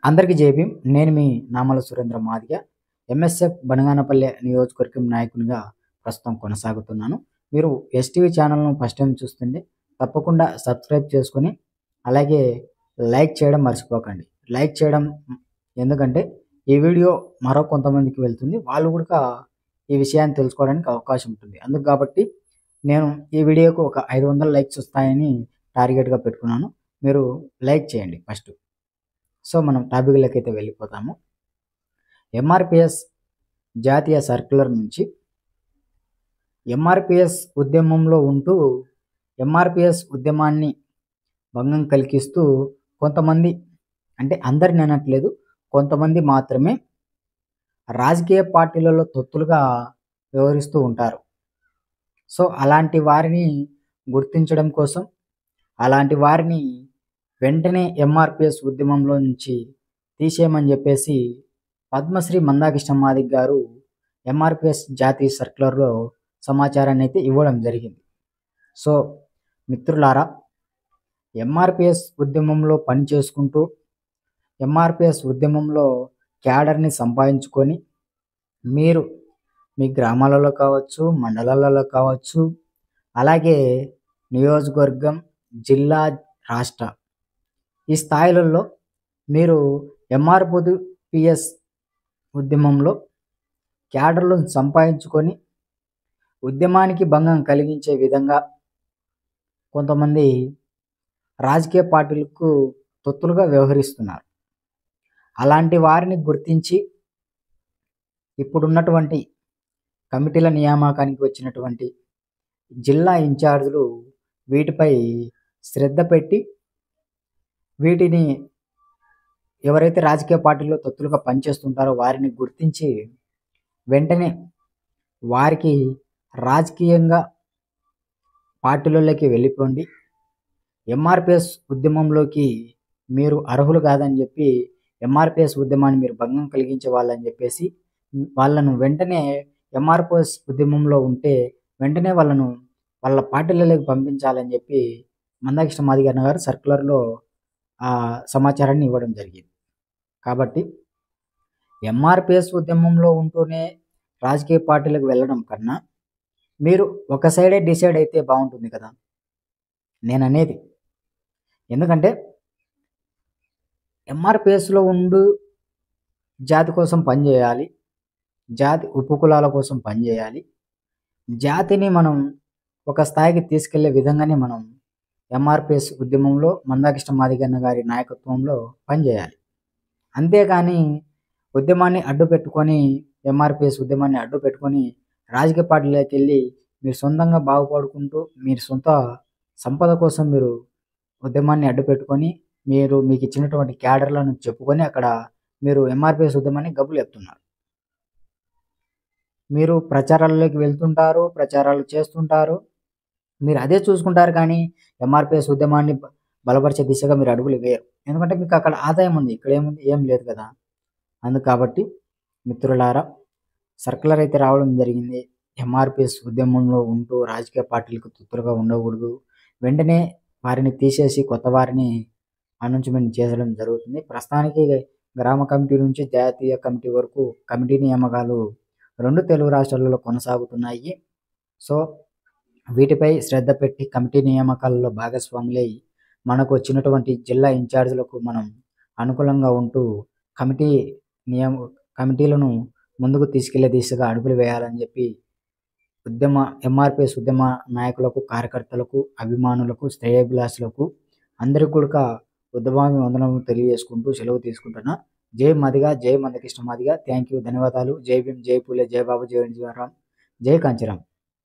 అందరికీ జై భీమ్. నేను మీ నామల సురేంద్ర మాదిగ. ఎంఎస్ఎఫ్ బనగానపల్లె నియోజకవర్గం నాయకునిగా ప్రస్తుతం కొనసాగుతున్నాను. మీరు ఎస్టీవీ ఛానల్ను ఫస్ట్ టైం చూస్తుంటే తప్పకుండా సబ్స్క్రైబ్ చేసుకొని అలాగే లైక్ చేయడం మర్చిపోకండి. లైక్ చేయడం ఎందుకంటే ఈ వీడియో మరో కొంతమందికి వెళ్తుంది, వాళ్ళు కూడా ఈ విషయాన్ని తెలుసుకోవడానికి అవకాశం ఉంటుంది. అందుకు కాబట్టి నేను ఈ వీడియోకు ఒక 500 లైక్స్ వస్తాయని టార్గెట్గా పెట్టుకున్నాను. మీరు లైక్ చేయండి ఫస్ట్. సో మనం టాపిక్లోకి అయితే వెళ్ళిపోతాము. ఎంఆర్పిఎస్ జాతీయ సర్క్యులర్ నుంచి ఎంఆర్పిఎస్ ఉద్యమంలో ఉంటూ ఎంఆర్పిఎస్ ఉద్యమాన్ని భంగం కలిగిస్తూ కొంతమంది, అంటే అందరిని అనట్లేదు, కొంతమంది మాత్రమే రాజకీయ పార్టీలలో తొత్తులుగా వ్యవహరిస్తూ ఉంటారు. సో అలాంటి వారిని గుర్తించడం కోసం, అలాంటి వారిని వెంటనే ఎంఆర్పిఎస్ ఉద్యమంలో నుంచి తీసేయమని చెప్పేసి పద్మశ్రీ మందాకృష్ణ మాదిగ గారు ఎంఆర్పిఎస్ జాతీయ సర్క్యులర్లో సమాచారాన్ని అయితే ఇవ్వడం జరిగింది. సో మిత్రులారా, ఎంఆర్పిఎస్ ఉద్యమంలో పని చేసుకుంటూ ఎంఆర్పిఎస్ ఉద్యమంలో క్యాడర్ని సంపాదించుకొని మీరు మీ గ్రామాలలో కావచ్చు, మండలాలలో కావచ్చు, అలాగే నియోజకవర్గం, జిల్లా, రాష్ట్ర ఈ స్థాయిలలో మీరు ఎంఆర్పిఎస్ ఉద్యమంలో క్యాడర్లను సంపాదించుకొని ఉద్యమానికి భంగం కలిగించే విధంగా కొంతమంది రాజకీయ పార్టీలకు తొత్తులుగా వ్యవహరిస్తున్నారు. అలాంటి వారిని గుర్తించి ఇప్పుడున్నటువంటి కమిటీల నియామకానికి వచ్చినటువంటి జిల్లా ఇన్ఛార్జీలు వీటిపై శ్రద్ధ పెట్టి వీటిని ఎవరైతే రాజకీయ పార్టీలో తొత్తులుగా పనిచేస్తుంటారో వారిని గుర్తించి వెంటనే వారికి రాజకీయంగా పార్టీలలోకి వెళ్ళిపోండి, ఎంఆర్పిఎస్ ఉద్యమంలోకి మీరు అర్హులు కాదని చెప్పి ఎంఆర్పిఎస్ ఉద్యమాన్ని మీరు భంగం కలిగించే వాళ్ళని చెప్పేసి వాళ్ళను వెంటనే ఎంఆర్పిఎస్ ఉద్యమంలో ఉంటే వెంటనే వాళ్ళను వాళ్ళ పార్టీలలోకి పంపించాలని చెప్పి మందాకృష్ణ మాదిగ గారు సర్క్యులర్లో ఆ సమాచారాన్ని ఇవ్వడం జరిగింది. కాబట్టి ఎంఆర్పిఎస్ ఉద్యమంలో ఉంటూనే రాజకీయ పార్టీలకు వెళ్ళడం కన్నా మీరు ఒక సైడే డిసైడ్ అయితే బాగుంటుంది కదా నేను అనేది. ఎందుకంటే ఎంఆర్పిఎస్లో ఉండు జాతి కోసం పనిచేయాలి, జాతి ఉపకులాల కోసం పనిచేయాలి, జాతిని మనం ఒక స్థాయికి తీసుకెళ్లే విధంగానే మనం ఎంఆర్పిఎస్ ఉద్యమంలో మందాకృష్ణ మాదిగ గారి నాయకత్వంలో పనిచేయాలి. అంతేకాని ఉద్యమాన్ని అడ్డు పెట్టుకొని ఎంఆర్పిఎస్ ఉద్యమాన్ని అడ్డు పెట్టుకొని రాజకీయ పార్టీలోకి వెళ్ళి మీరు సొంతంగా బాగుపడుకుంటూ మీరు సొంత సంపద కోసం మీరు ఉద్యమాన్ని అడ్డు పెట్టుకొని మీకు ఇచ్చినటువంటి క్యాడర్లను చెప్పుకొని అక్కడ మీరు ఎంఆర్పిఎస్ ఉద్యమాన్ని గబ్బులు ఎత్తున్నారు. మీరు ప్రచారాలలోకి వెళ్తుంటారు, ప్రచారాలు చేస్తుంటారు, మీరు అదే చూసుకుంటారు, కానీ ఎంఆర్పిఎస్ ఉద్యమాన్ని బలపరిచే దిశగా మీరు అడుగులు వేయరు. ఎందుకంటే మీకు అక్కడ ఆదాయం ఉంది, ఇక్కడ ఏముంది, ఏం లేదు కదా. అందుకు కాబట్టి మిత్రులారా, సర్క్యులర్ అయితే రావడం జరిగింది. ఎంఆర్పిఎస్ ఉద్యమంలో ఉంటూ రాజకీయ పార్టీలకు తొత్తులుగా ఉండకూడదు, వెంటనే వారిని తీసేసి కొత్త వారిని అనౌన్స్మెంట్ చేయడం జరుగుతుంది. ప్రస్తుతానికి గ్రామ కమిటీ నుంచి జాతీయ కమిటీ వరకు కమిటీ నియామకాలు 2 తెలుగు రాష్ట్రాలలో కొనసాగుతున్నాయి. సో వీటిపై శ్రద్ధ పెట్టి కమిటీ నియామకాలలో భాగస్వాములై మనకు వచ్చినటువంటి జిల్లా ఇన్ఛార్జీలకు మనం అనుకూలంగా ఉంటూ కమిటీలను ముందుకు తీసుకెళ్లే దిశగా అడుగులు వేయాలని చెప్పి ఎంఆర్పిఎస్ ఉద్యమ నాయకులకు, కార్యకర్తలకు, అభిమానులకు, శ్రేయోభిలాషులకు అందరికీ కూడా వందనములు తెలియజేసుకుంటూ సెలవు తీసుకుంటున్నా. జై మాదిగ, జై మందకృష్ణ మాదిగ. థ్యాంక్ యూ, ధన్యవాదాలు. జై భీమ్, జై పూలే, జై బాబు, జై రామ్, జై కాంచీరామ్.